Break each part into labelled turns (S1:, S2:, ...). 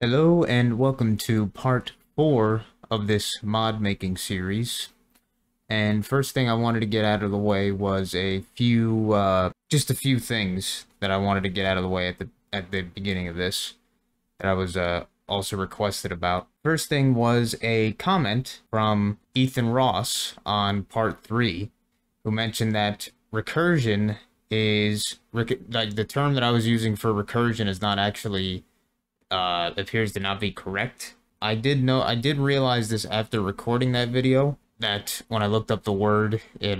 S1: Hello and welcome to part 4 of this mod making series. And first thing I wanted to get out of the way was just a few things that I wanted to get out of the way at the beginning of this that I was also requested about. First thing was a comment from Ethan Ross on part 3, who mentioned that recursion is like the term that I was using for recursion is not actually appears to not be correct. I did realize this after recording that video, that when I looked up the word, it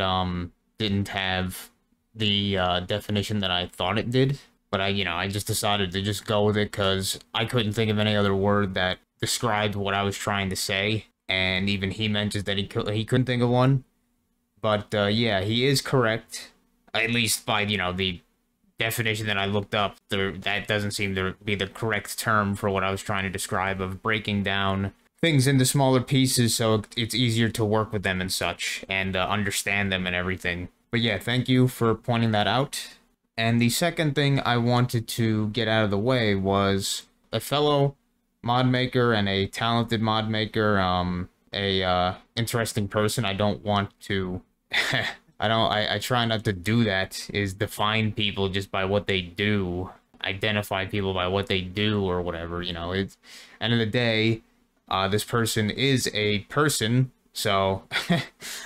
S1: didn't have the definition that I thought it did. But I just decided to just go with it because I couldn't think of any other word that described what I was trying to say. And even he mentions that he couldn't think of one. But yeah, he is correct, at least by the definition that I looked up. That doesn't seem to be the correct term for what I was trying to describe, of breaking down things into smaller pieces so it's easier to work with them and such, and understand them and everything. But yeah, thank you for pointing that out. And the second thing I wanted to get out of the way was a fellow mod maker and a talented mod maker, interesting person. I don't want to I try not to do that, is define people just by what they do, identify people by what they do or whatever. It's end of the day, this person is a person, so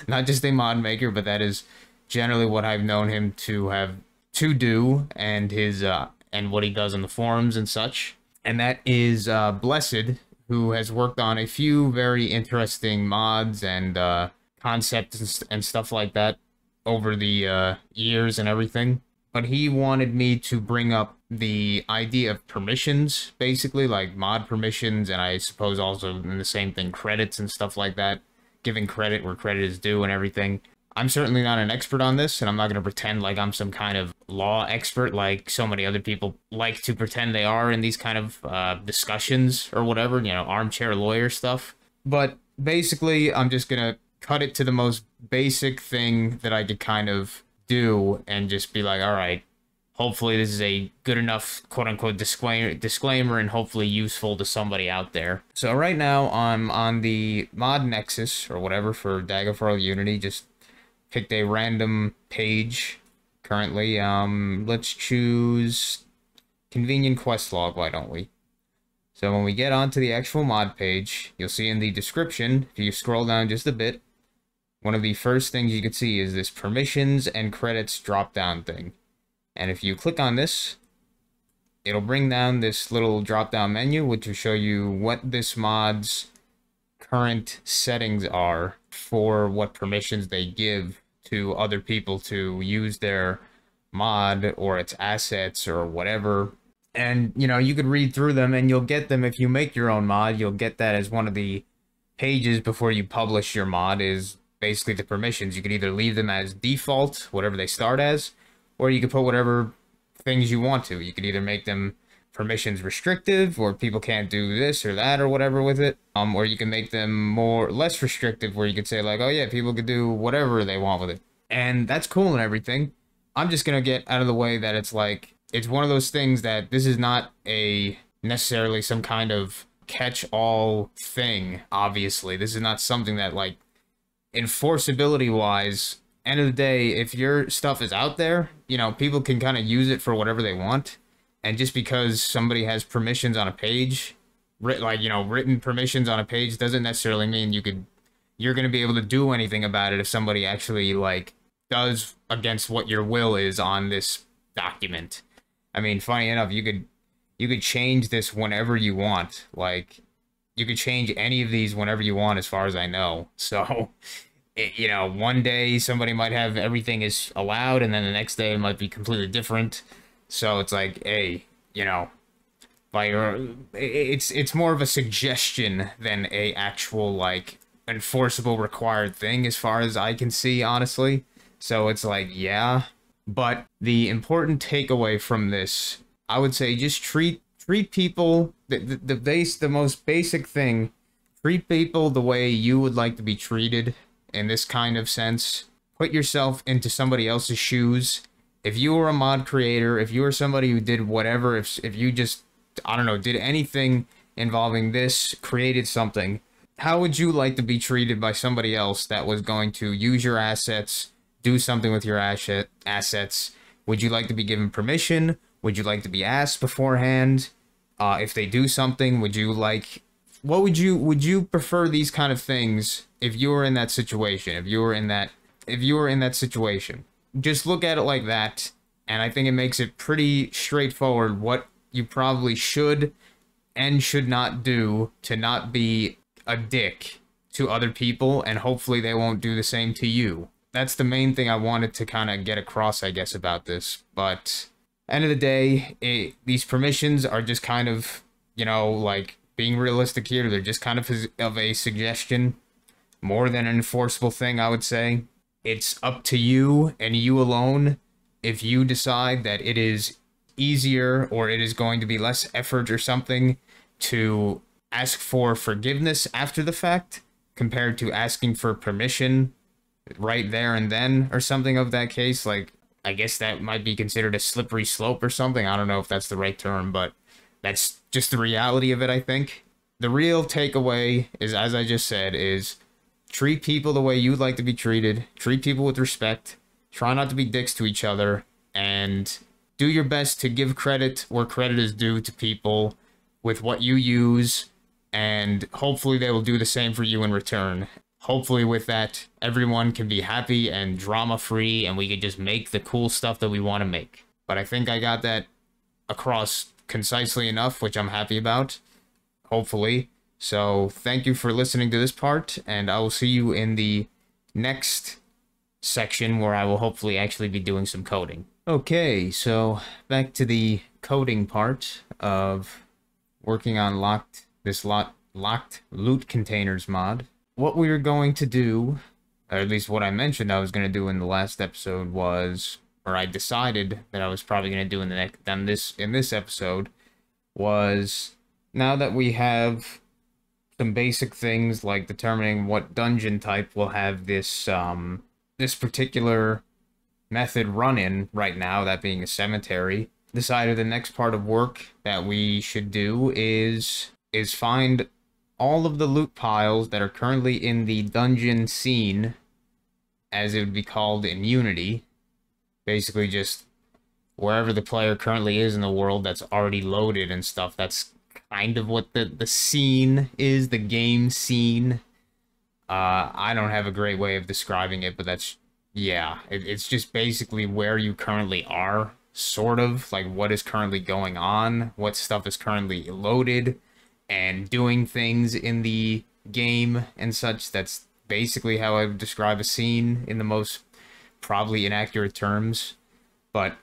S1: not just a mod maker, but that is generally what I've known him to do, and his and what he does on the forums and such. And that is Blessed, who has worked on a few very interesting mods and concepts and stuff like that over the years and everything. But he wanted me to bring up the idea of permissions, basically, like mod permissions, and I suppose also in the same thing, credits and stuff like that, giving credit where credit is due and everything. I'm certainly not an expert on this, and I'm not going to pretend like I'm some kind of law expert like so many other people like to pretend they are in these kind of discussions or whatever, armchair lawyer stuff. But basically, I'm just going to cut it to the most basic thing that I could kind of do and just be like, all right, hopefully this is a good enough quote-unquote disclaimer and hopefully useful to somebody out there. So right now I'm on the mod nexus or whatever for Daggerfall Unity. Just picked a random page currently. Let's choose convenient quest log, why don't we? So when we get onto the actual mod page, you'll see in the description, if you scroll down just a bit, one of the first things you can see is this permissions and credits drop-down thing. And if you click on this, it'll bring down this little drop-down menu, which will show you what this mod's current settings are for what permissions they give to other people to use their mod or its assets or whatever. And, you could read through them, and you'll get them if you make your own mod. You'll get that as one of the pages before you publish your mod, is basically the permissions. You could either leave them as default, whatever they start as, or you could put whatever things you want to. You could either make them permissions restrictive, or people can't do this or that or whatever with it, or you can make them less restrictive, where you could say like, oh yeah, people could do whatever they want with it. And that's cool and everything. I'm just gonna get out of the way that it's one of those things that this is not necessarily some kind of catch-all thing. Obviously, this is not something that, like, enforceability wise, end of the day, if your stuff is out there, people can kind of use it for whatever they want. And just because somebody has permissions on a page, written permissions on a page, doesn't necessarily mean you're going to be able to do anything about it if somebody actually does against what your will is on this document. I mean, funny enough, you could change this whenever you want. Like, you could change any of these whenever you want, as far as I know. So, one day somebody might have everything is allowed, and then the next day it might be completely different. So it's like, hey, it's more of a suggestion than a actual, enforceable required thing, as far as I can see, honestly. So it's like, yeah. But the important takeaway from this, I would say, just treat people, the most basic thing, treat people the way you would like to be treated in this kind of sense. Put yourself into somebody else's shoes. If you were a mod creator, if you were somebody who did whatever, if you just, I don't know, did anything involving this created something, how would you like to be treated by somebody else that was going to use your assets, do something with your assets? Would you like to be given permission? Would you like to be asked beforehand? If they do something, would you like... would you prefer these kind of things if you were in that situation? If you were in that situation, just look at it like that, and I think it makes it pretty straightforward what you probably should and should not do to not be a dick to other people, and hopefully they won't do the same to you. That's the main thing I wanted to kind of get across, I guess, about this. But end of the day, these permissions are just kind of, you know, like, being realistic here, they're just kind of a suggestion more than an enforceable thing, I would say. It's up to you and you alone if you decide that it is easier or it is going to be less effort or something to ask for forgiveness after the fact compared to asking for permission right there and then or something of that case. Like, I guess that might be considered a slippery slope or something. I don't know if that's the right term, but that's just the reality of it, I think. The real takeaway is, as I just said, is treat people the way you'd like to be treated. Treat people with respect. Try not to be dicks to each other. And do your best to give credit where credit is due to people with what you use. And hopefully they will do the same for you in return. Hopefully with that, everyone can be happy and drama-free, and we can just make the cool stuff that we want to make. But I think I got that across concisely enough, which I'm happy about, hopefully. So thank you for listening to this part, and I will see you in the next section where I will hopefully actually be doing some coding. Okay, so back to the coding part of working on locked loot containers mod. What we were going to do, or at least what I mentioned I was going to do in the last episode was, or I decided that I was probably going to do in this episode, was now that we have some basic things like determining what dungeon type will have this this particular method run in right now, that being a cemetery, decided the next part of work that we should do is find all of the loot piles that are currently in the dungeon scene, as it would be called in Unity. Basically just wherever the player currently is in the world that's already loaded and stuff. That's kind of what the scene is, the game scene. I don't have a great way of describing it, but that's, yeah, it's just basically where you currently are, sort of, like what is currently going on, what stuff is currently loaded, and doing things in the game and such. That's basically how I would describe a scene in the most probably inaccurate terms. But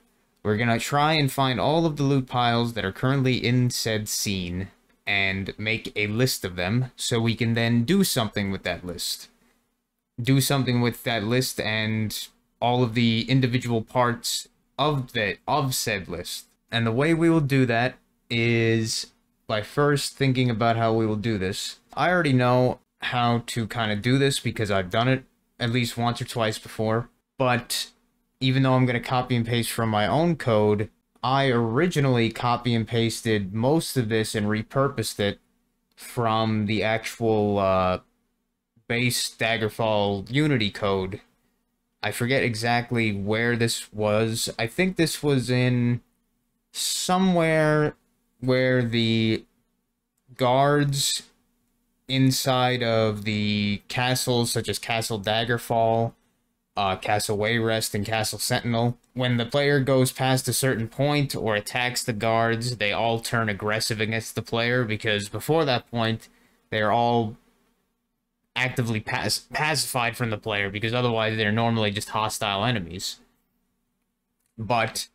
S1: we're gonna try and find all of the loot piles that are currently in said scene and make a list of them so we can then do something with that list. Do something with that list and all of the individual parts of said list. And the way we will do that is by first thinking about how we will do this. I already know how to kind of do this because I've done it at least once or twice before, but even though I'm going to copy and paste from my own code, I originally copy and pasted most of this and repurposed it from the actual base Daggerfall Unity code. I forget exactly where this was. I think this was in somewhere where the guards inside of the castles, such as Castle Daggerfall, Castle Wayrest, and Castle Sentinel, when the player goes past a certain point or attacks the guards, they all turn aggressive against the player, because before that point, they're all actively pacified from the player, because otherwise they're normally just hostile enemies. But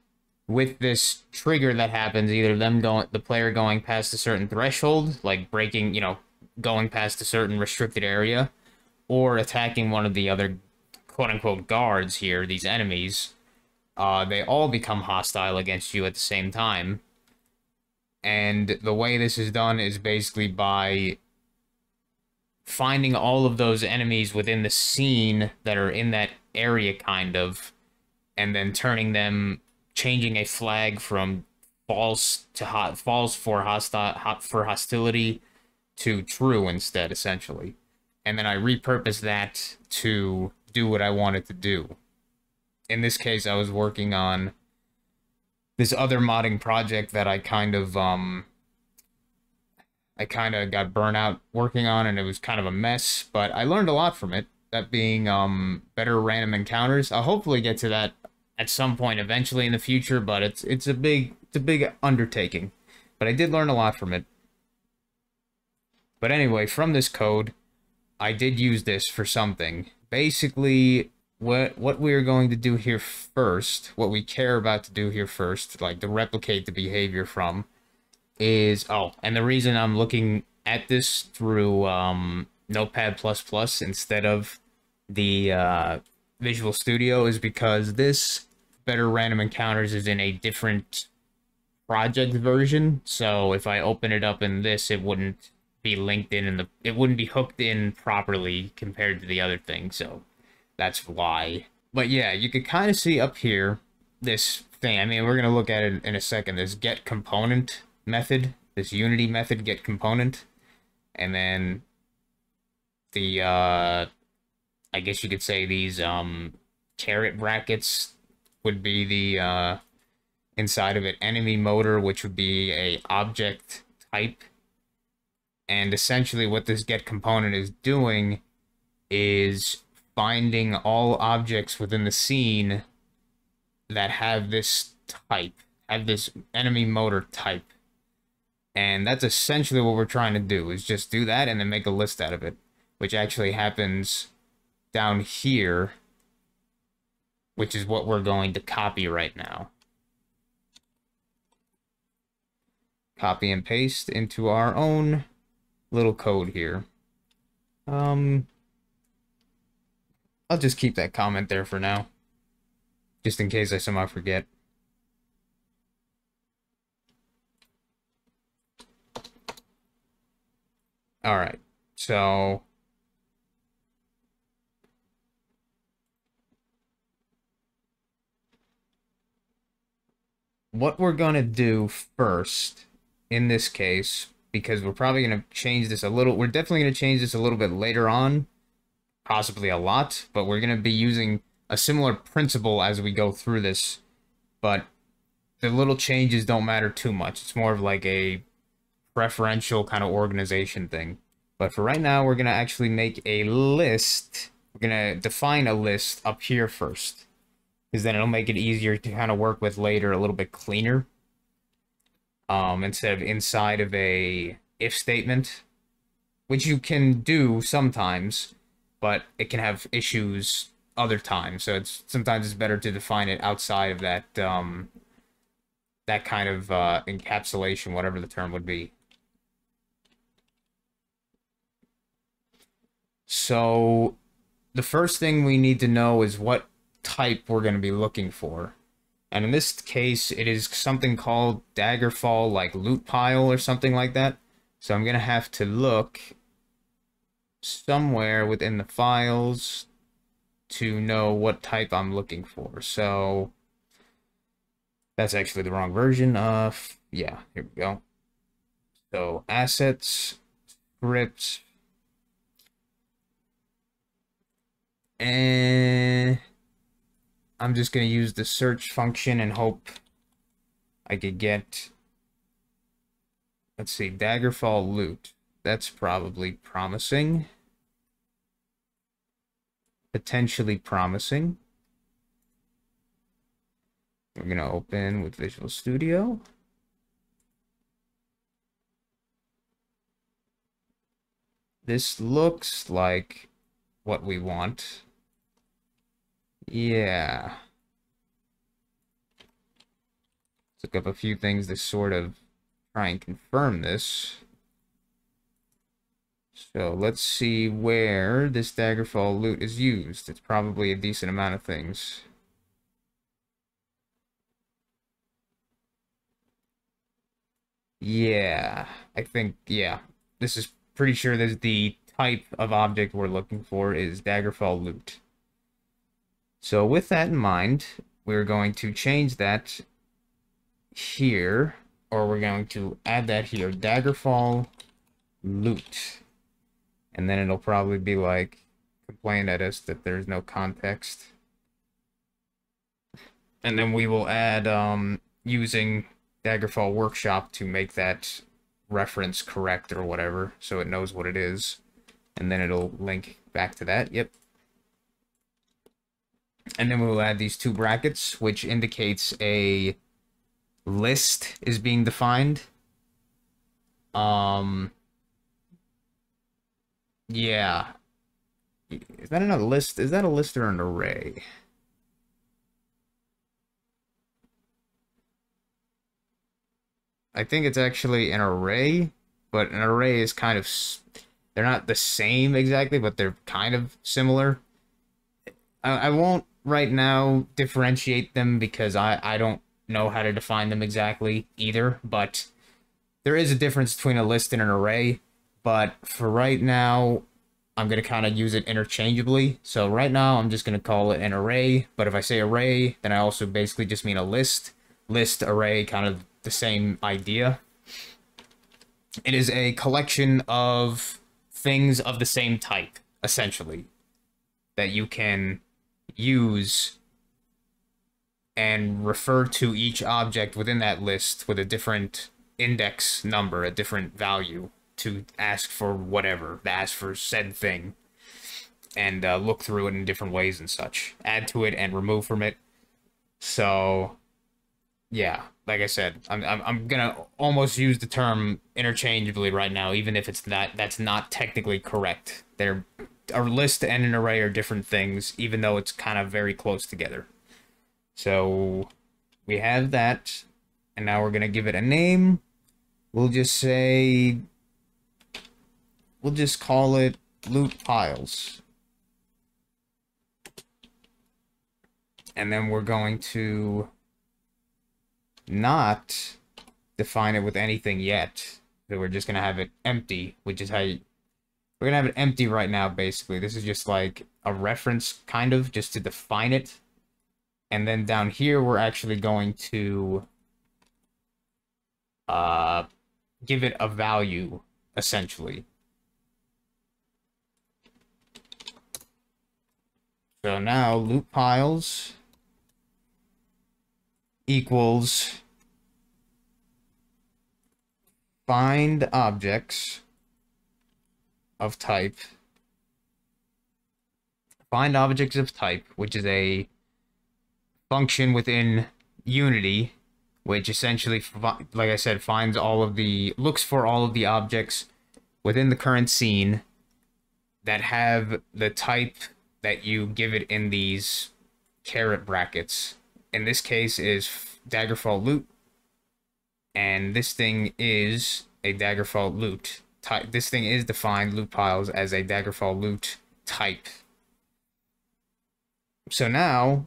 S1: with this trigger that happens, either the player going past a certain threshold, like breaking, going past a certain restricted area, or attacking one of the other quote-unquote guards here, these enemies, they all become hostile against you at the same time. And the way this is done is basically by finding all of those enemies within the scene that are in that area, kind of, and then turning them, changing a flag from false for hostility to true instead, essentially. And then I repurposed that to do what I wanted to do. In this case, I was working on this other modding project that I kind of got burnt out working on, and it was kind of a mess, but I learned a lot from it. That being better random encounters. I'll hopefully get to that at some point eventually in the future, but it's a big undertaking. But I did learn a lot from it. But anyway, from this code, I did use this for something. Basically, what we are going to do here first, what we care about to do here first, like to replicate the behavior from, is, oh, and the reason I'm looking at this through Notepad++ instead of the Visual Studio is because this Better Random Encounters is in a different project version. So if I open it up in this, it wouldn't be linked in it wouldn't be hooked in properly compared to the other thing. So that's why. But yeah, you can kind of see up here this thing. I mean, we're going to look at it in a second. This get component method, this Unity method get component, and then the I guess you could say these caret brackets would be the inside of it enemy motor, which would be a object type. And essentially what this get component is doing is finding all objects within the scene that have this type, have this enemy motor type. And that's essentially what we're trying to do, is just do that and then make a list out of it, which actually happens down here, which is what we're going to copy right now. Copy and paste into our own little code here. I'll just keep that comment there for now, just in case I somehow forget. All right, so what we're gonna do first in this case, because we're probably gonna change this a little, we're definitely gonna change this a little bit later on, possibly a lot, but we're gonna be using a similar principle as we go through this, but the little changes don't matter too much. It's more of like a preferential kind of organization thing. But for right now, we're going to actually make a list. We're going to define a list up here first, because then it'll make it easier to kind of work with later, a little bit cleaner. Instead of inside of a if statement, which you can do sometimes, but it can have issues other times. So sometimes it's better to define it outside of that that kind of encapsulation, whatever the term would be. So the first thing we need to know is what type we're going to be looking for. And in this case, it is something called Daggerfall, like loot pile or something like that. So I'm going to have to look somewhere within the files to know what type I'm looking for. So that's actually the wrong version of, yeah, here we go. So assets, scripts, and I'm just going to use the search function and hope I could get, let's see, Daggerfall loot. That's probably promising. Potentially promising. We're going to open with Visual Studio. This looks like what we want. Yeah. Look up a few things to sort of try and confirm this. So let's see where this Daggerfall loot is used. It's probably a decent amount of things. Yeah, I think, yeah. This is pretty sure that the type of object we're looking for is Daggerfall loot. So with that in mind, we're going to change that here, or we're going to add that here, Daggerfall loot. And then it'll probably be like, complain at us that there's no context. And then we will add, using Daggerfall Workshop to make that reference correct or whatever, so it knows what it is. And then it'll link back to that, yep. And then we'll add these two brackets, which indicates a list is being defined. Yeah. Is that another list? Is that a list or an array? I think it's actually an array, but an array is kind of... They're not the same exactly, but they're kind of similar. I won't right now differentiate them because I don't know how to define them exactly either, but there is a difference between a list and an array. But for right now, I'm going to kind of use it interchangeably. So right now, I'm just going to call it an array. But if I say array, then I also basically just mean a list. List, array, kind of the same idea. It is a collection of things of the same type, essentially, that you can use and refer to each object within that list with a different index number, a different value, to ask for whatever, to ask for said thing, and look through it in different ways and such. Add to it and remove from it. So, yeah, like I said, I'm gonna almost use the term interchangeably right now, even if that's not technically correct. They're a list and an array are different things, even though it's kind of very close together. So we have that, and now we're gonna give it a name. We'll just call it loot piles. And then we're going to not define it with anything yet. So we're just going to have it empty, which is how you... We're going to have it empty right now, basically. This is just like a reference, kind of, just to define it. And then down here, we're actually going to give it a value, essentially. So now loot piles equals find objects of type. Find objects of type, which is a function within Unity, which essentially, like I said, looks for all of the objects within the current scene that have the type that you give it in these caret brackets. In this case is Daggerfall loot, and this thing is a Daggerfall loot type. This thing is defined, loot piles, as a Daggerfall loot type. So now,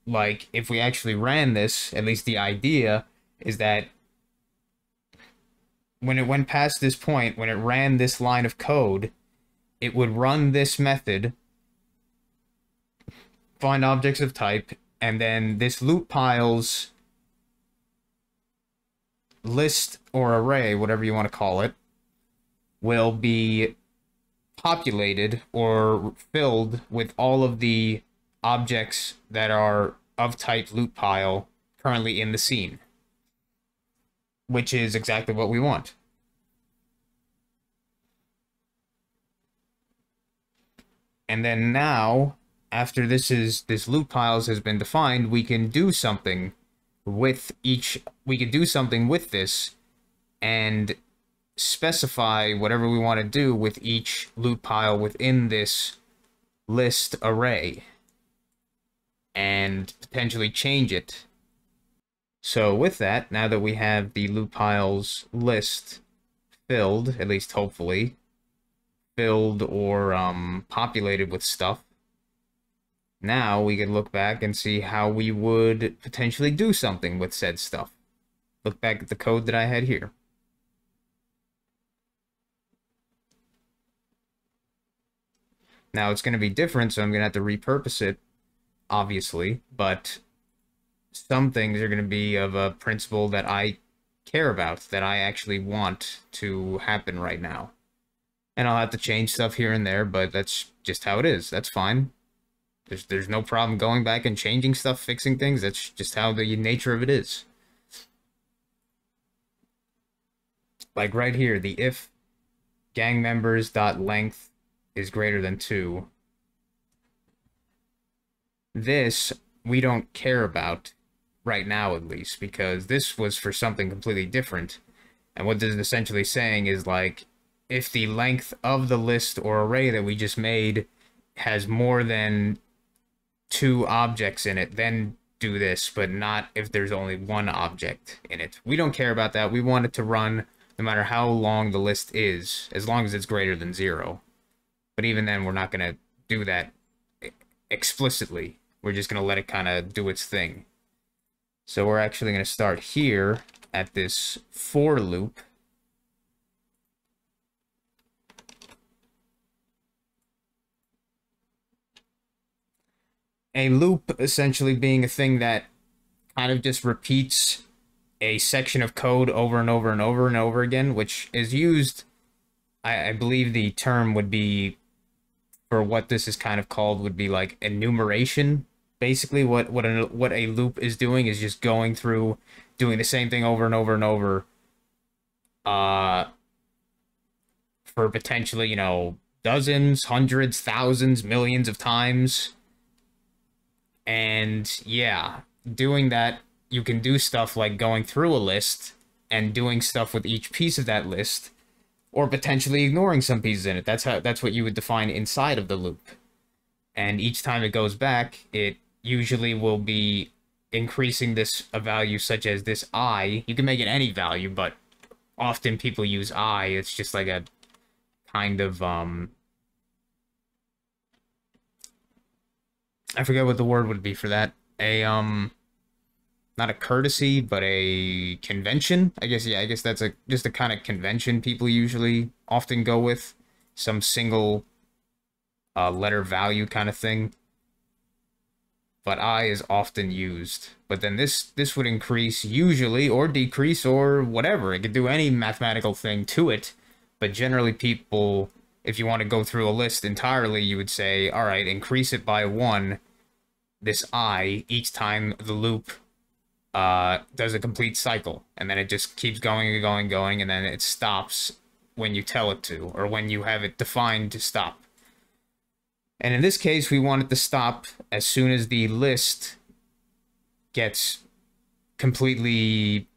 S1: like, if we actually ran this, at least the idea is that when it went past this point, when it ran this line of code, it would run this method, find objects of type, and then this loot piles list or array, whatever you want to call it, will be populated or filled with all of the objects that are of type loot pile currently in the scene, which is exactly what we want. And then now, after this loot piles has been defined, we can do something with this and specify whatever we want to do with each loot pile within this list array and potentially change it. So with that, now that we have the loot piles list filled, at least hopefully, filled or populated with stuff, now we can look back and see how we would potentially do something with said stuff. Look back at the code that I had here. Now it's going to be different, so I'm going to have to repurpose it, obviously, but some things are going to be of a principle that I care about, that I actually want to happen right now. And I'll have to change stuff here and there, but that's just how it is. That's fine. There's no problem going back and changing stuff, fixing things. That's just how the nature of it is. Like right here, the if gang members dot length is greater than 2. This we don't care about right now, at least, because this was for something completely different. And what this is essentially saying is, like, if the length of the list or array that we just made has more than 2 objects in it, then do this, but not if there's only 1 object in it. We don't care about that. We want it to run no matter how long the list is, as long as it's greater than 0. But even then, we're not going to do that explicitly. We're just going to let it kind of do its thing. So we're actually going to start here at this for loop. A loop essentially being a thing that kind of just repeats a section of code over and over and over and over again, which is used, I believe the term would be, for what this is kind of called, would be like enumeration. Basically, what a loop is doing is just going through, doing the same thing over and over and over, for potentially, dozens, hundreds, thousands, millions of times. And yeah, doing that, you can do stuff like going through a list and doing stuff with each piece of that list, or potentially ignoring some pieces in it. That's what you would define inside of the loop. And each time it goes back, it usually will be increasing a value such as this I. You can make it any value, but often people use I. It's just like a kind of, I forget what the word would be for that. Not a courtesy, but a convention. I guess, yeah, I guess that's just a kind of convention people usually often go with. Some single letter value kind of thing. But I is often used. But then this would increase usually, or decrease, or whatever. It could do any mathematical thing to it. But generally people, if you want to go through a list entirely, you would say, all right, increase it by 1, this I, each time the loop does a complete cycle, and then it just keeps going and going and going, and then it stops when you tell it to, or when you have it defined to stop. And in this case, we want it to stop as soon as the list gets completely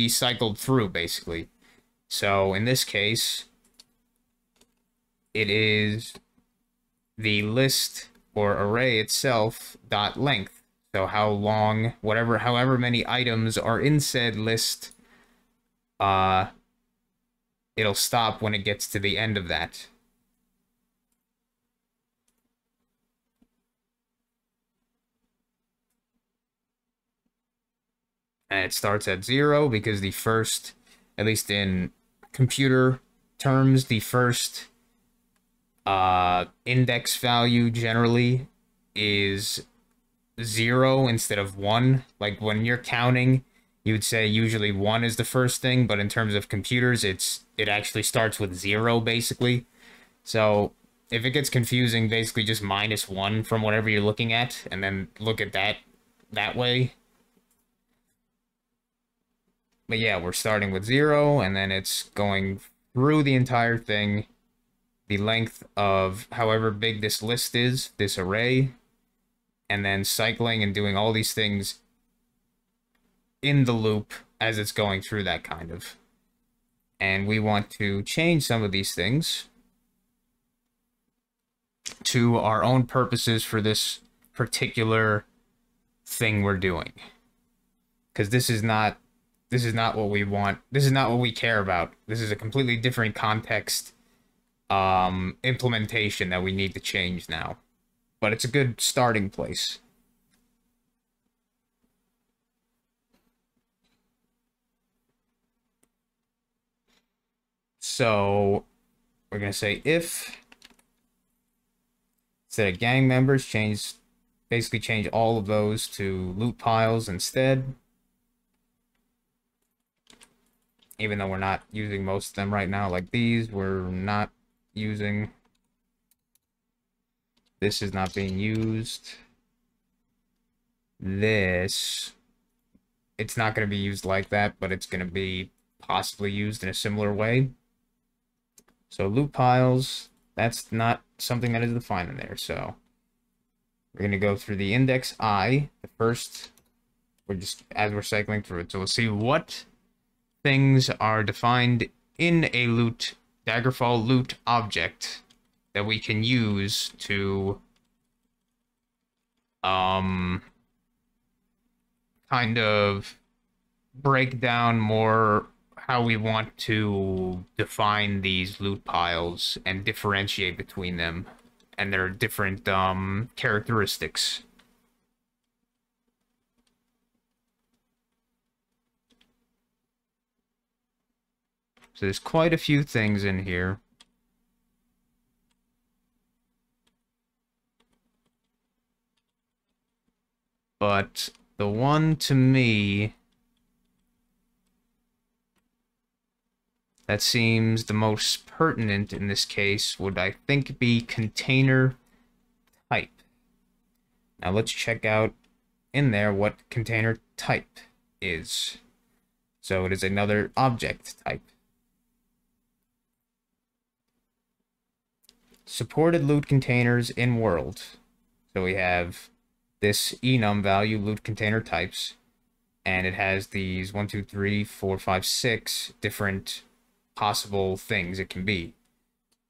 S1: cycled through, basically. So in this case, it is the list or array itself dot length. So how long, however many items are in said list, it'll stop when it gets to the end of that. And it starts at 0 because the first, at least in computer terms, the first index value generally is 0 instead of 1. Like when you're counting, you would say usually 1 is the first thing, but in terms of computers, it actually starts with 0 basically. So if it gets confusing, basically just -1 from whatever you're looking at, and then look at that way. But yeah, we're starting with 0, and then it's going through the entire thing, the length of however big this list is, this array, and then cycling and doing all these things in the loop as it's going through that kind of. And we want to change some of these things to our own purposes for this particular thing we're doing. Because this is not what we want. This is not what we care about. This is a completely different context implementation that we need to change now. But it's a good starting place. So we're going to say if, instead of gang members, change basically change all of those to loot piles instead. Even though we're not using most of them right now, like these, we're not using. This is not being used. This, it's not going to be used like that, but it's going to be possibly used in a similar way. So loot piles, that's not something that is defined in there. So we're going to go through the index I, the first, we're just, as we're cycling through it. So we'll see what things are defined in a loot, Daggerfall loot object that we can use to, kind of break down more how we want to define these loot piles and differentiate between them and their different characteristics. So there's quite a few things in here. But the one to me that seems the most pertinent in this case would, I think, be container type. Now let's check out in there what container type is. So it is another object type. Supported loot containers in world. So we have this enum value loot container types, and it has these 1, 2, 3, 4, 5, 6 different possible things it can be.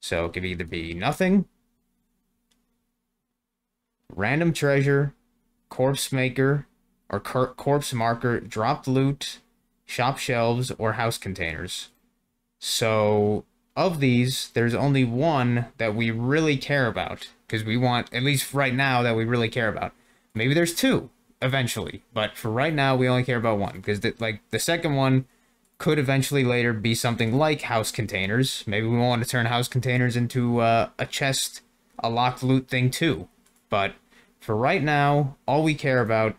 S1: So it could either be nothing, random treasure, corpse maker, or corpse marker, dropped loot, shop shelves, or house containers. So of these, there's only one that we really care about, because we want, at least right now, that we really care about. Maybe there's two eventually, but for right now, we only care about one, because the second one could eventually later be something like house containers. Maybe we want to turn house containers into a chest, a locked loot thing too. But for right now, all we care about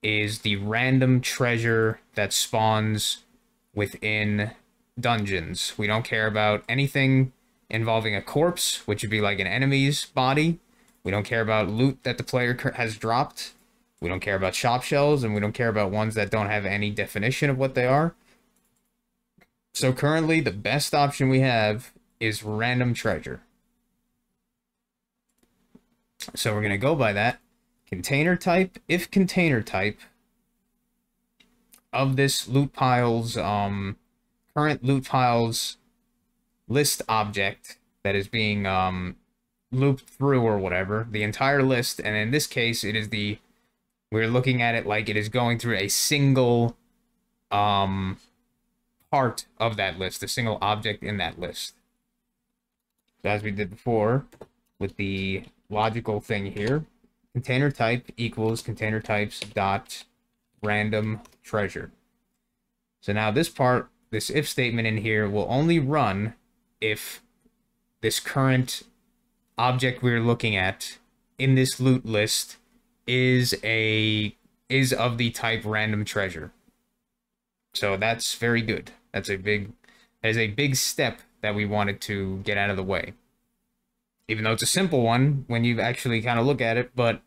S1: is the random treasure that spawns within dungeons. We don't care about anything involving a corpse, which would be like an enemy's body. We don't care about loot that the player has dropped. We don't care about shop shells, and we don't care about ones that don't have any definition of what they are. So currently, the best option we have is random treasure. So we're going to go by that. Container type, if container type of this loot piles, current loot piles list object that is being looped through or whatever, the entire list, and in this case, it is we're looking at it like it is going through a single part of that list, a single object in that list. So as we did before with the logical thing here, container type equals container types dot random treasure. So now this part, this if statement in here will only run if this current object we're looking at in this loot list is of the type random treasure. So that's very good. That is a big step that we wanted to get out of the way. Even though it's a simple one when you actually kind of look at it, but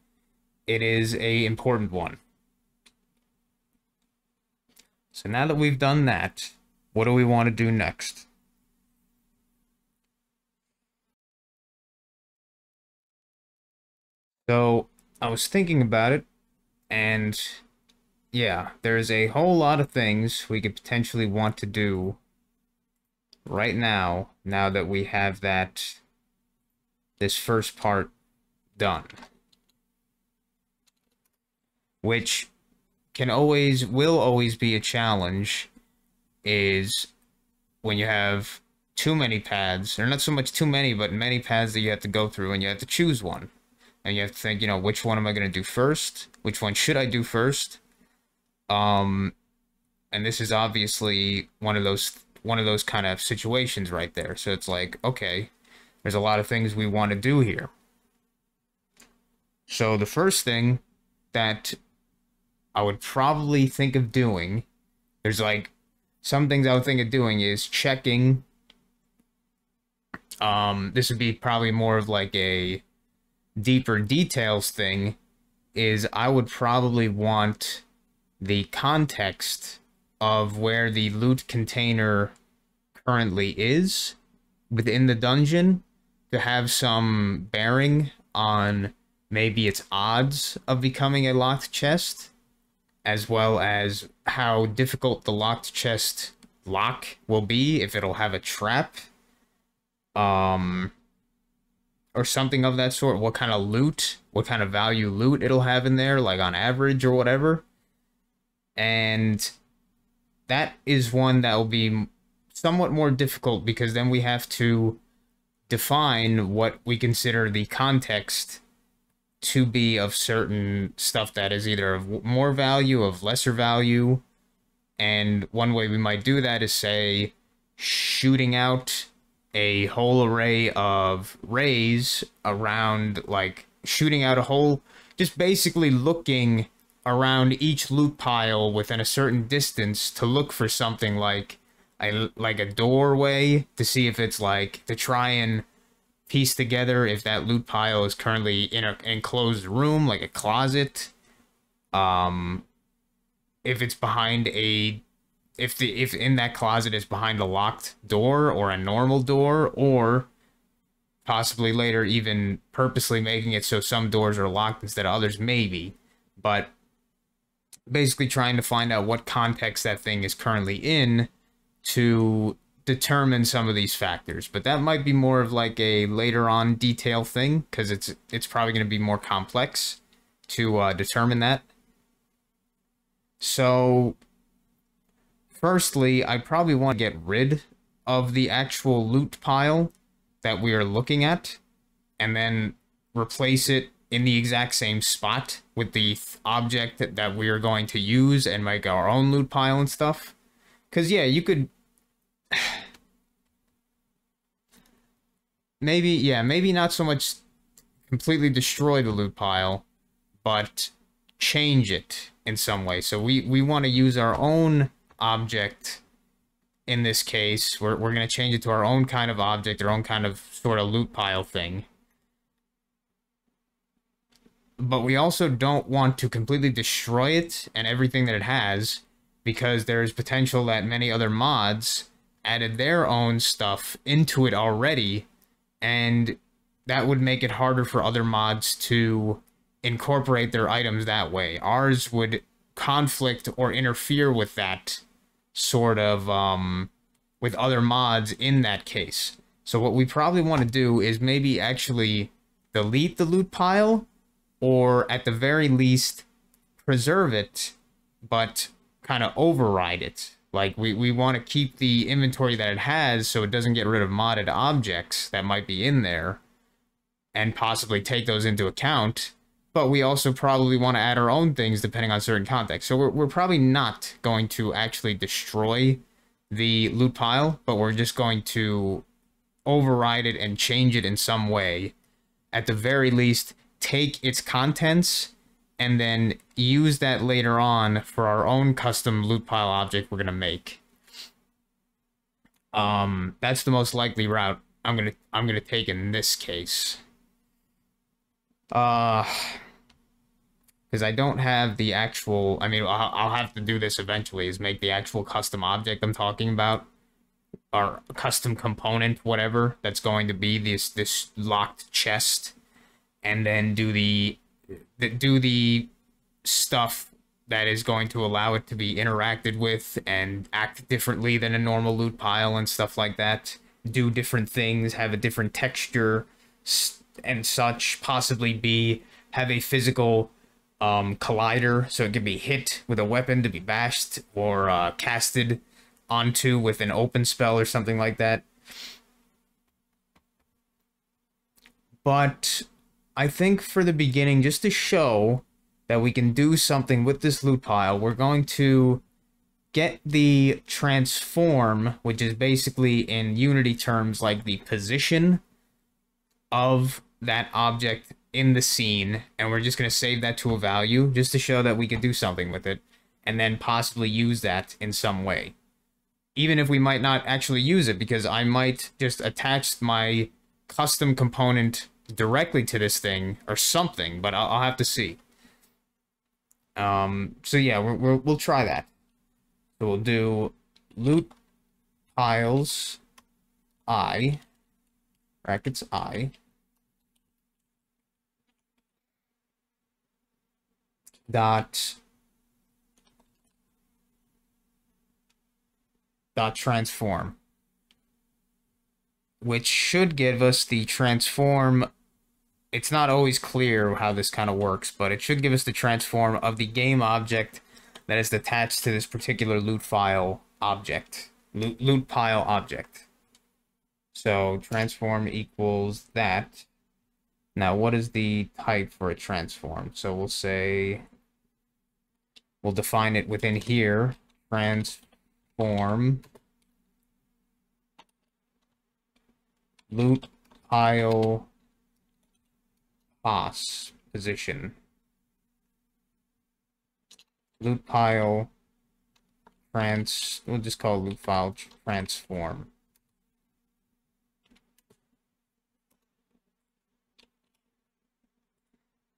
S1: it is a important one. So now that we've done that, what do we want to do next? So I was thinking about it, and yeah, there's a whole lot of things we could potentially want to do right now that we have this first part done. Which will always be a challenge is when you have too many paths, or not so much too many, but many paths that you have to go through, and you have to choose one. And you have to think, which one am I going to do first? Which one should I do first? And this is obviously one of those kind of situations right there. So it's like, okay, there's a lot of things we want to do here. So the first thing that I would probably think of doing, there's like some things I would think of doing is checking. This would be probably more of like a deeper details thing, is I would probably want the context of where the loot container currently is within the dungeon to have some bearing on maybe its odds of becoming a locked chest, as well as how difficult the locked chest lock will be, if it'll have a trap, um, or something of that sort. What kind of loot, what kind of value loot it'll have in there, like on average or whatever. And that is one that will be somewhat more difficult, because then we have to define what we consider the context to be of certain stuff that is either of more value, of lesser value. And one way we might do that is, say, shooting out a whole array of rays around, like shooting out a whole, just basically looking around each loot pile within a certain distance to look for something like a doorway, to see if it's like, to try and piece together if that loot pile is currently in an enclosed room, like a closet. If it's behind a, if in that closet is behind a locked door or a normal door, or possibly later even purposely making it so some doors are locked instead of others, maybe. But basically trying to find out what context that thing is currently in to determine some of these factors. But that might be more of like a later on detail thing, because it's probably going to be more complex to determine that. So firstly, I probably want to get rid of the actual loot pile that we are looking at, and then replace it in the exact same spot with the object that we are going to use and make our own loot pile and stuff. Because, yeah, you could... maybe not so much completely destroy the loot pile, but change it in some way. So we want to use our own object. In this case, we're going to change it to our own kind of object, our own kind of sort of loot pile thing. But we also don't want to completely destroy it and everything that it has, because there is potential that many other mods added their own stuff into it already, and that would make it harder for other mods to incorporate their items that way. Ours would conflict or interfere with that sort of, with other mods in that case. So what we probably want to do is maybe actually delete the loot pile, or at the very least preserve it, but kind of override it. Like, we want to keep the inventory that it has so it doesn't get rid of modded objects that might be in there, and possibly take those into account. But we also probably want to add our own things depending on certain context. So we're probably not going to actually destroy the loot pile, but we're just going to override it and change it in some way. At the very least, take its contents and then use that later on for our own custom loot pile object we're gonna make. That's the most likely route I'm gonna take in this case. Because I don't have the actual, I mean, I'll have to do this eventually, is make the actual custom object I'm talking about, or custom component, whatever, that's going to be this locked chest, and then do the stuff that is going to allow it to be interacted with and act differently than a normal loot pile and stuff like that. Do different things, have a different texture and such, possibly have a physical collider, so it can be hit with a weapon to be bashed, or casted onto with an open spell or something like that. But I think for the beginning, just to show that we can do something with this loot pile, we're going to get the transform, which is basically in Unity terms like the position of that object in the scene, and we're just going to save that to a value just to show that we could do something with it, and then possibly use that in some way. Even if we might not actually use it, because I might just attach my custom component directly to this thing or something, but I'll have to see. So yeah, we'll try that. So we'll do loot piles I, brackets I, dot transform, which should give us the transform. It's not always clear how this kind of works, but it should give us the transform of the game object that is attached to this particular loot file object, loot pile object. So transform equals that. Now, what is the type for a transform? So we'll say, we'll define it within here, transform loot pile pass position. Loot pile we'll just call loot file transform.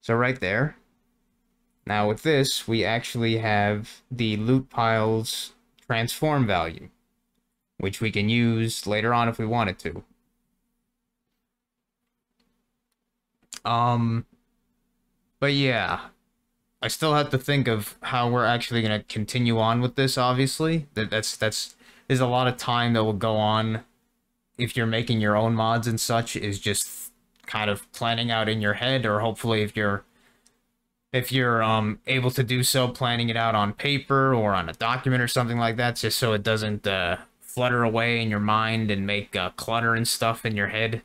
S1: So right there. Now with this, we actually have the loot pile's transform value, which we can use later on if we wanted to. But yeah, I still have to think of how we're actually going to continue on with this, obviously. There's a lot of time that will go on if you're making your own mods and such, is just kind of planning out in your head, or hopefully if you're able to do so, planning it out on paper or on a document or something like that, just so it doesn't flutter away in your mind and make clutter and stuff in your head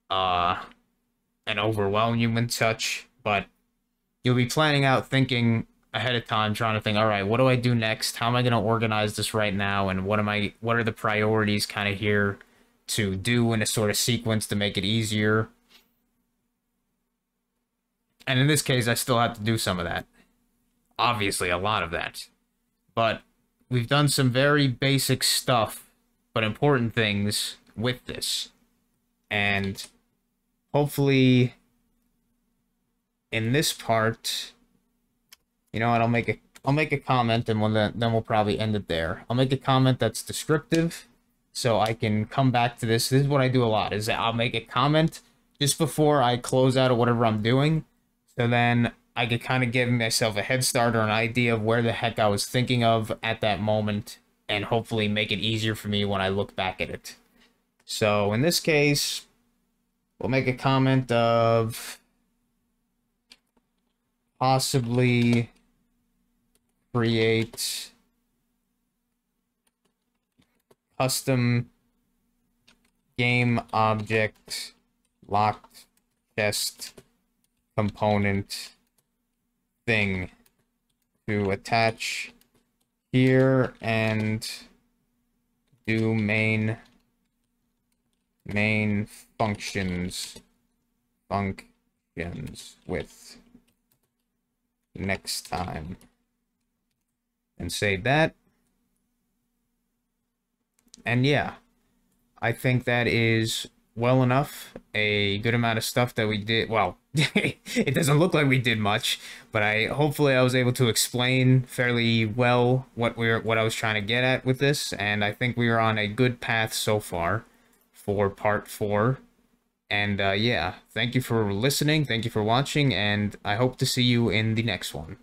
S1: and overwhelm you and such. But you'll be planning out, thinking ahead of time, trying to think, all right, what do I do next? How am I going to organize this right now? And what are the priorities kind of here to do in a sort of sequence to make it easier? And in this case, I still have to do some of that. Obviously, a lot of that. But we've done some very basic stuff, but important things with this. And hopefully, in this part, you know what, I'll make a comment, and then we'll probably end it there. I'll make a comment that's descriptive, so I can come back to this. This is what I do a lot, is that I'll make a comment just before I close out of whatever I'm doing, so then I could kind of give myself a head start or an idea of where the heck I was thinking of at that moment, and hopefully make it easier for me when I look back at it. So in this case, we'll make a comment of possibly create custom game object locked chest component thing to attach here and do main functions with next time, and save that. And yeah, I think that is well enough. A good amount of stuff that we did. Well, it doesn't look like we did much, but hopefully I was able to explain fairly well what I was trying to get at with this, and I think we are on a good path so far for part 4. And yeah, thank you for listening, thank you for watching, and I hope to see you in the next one.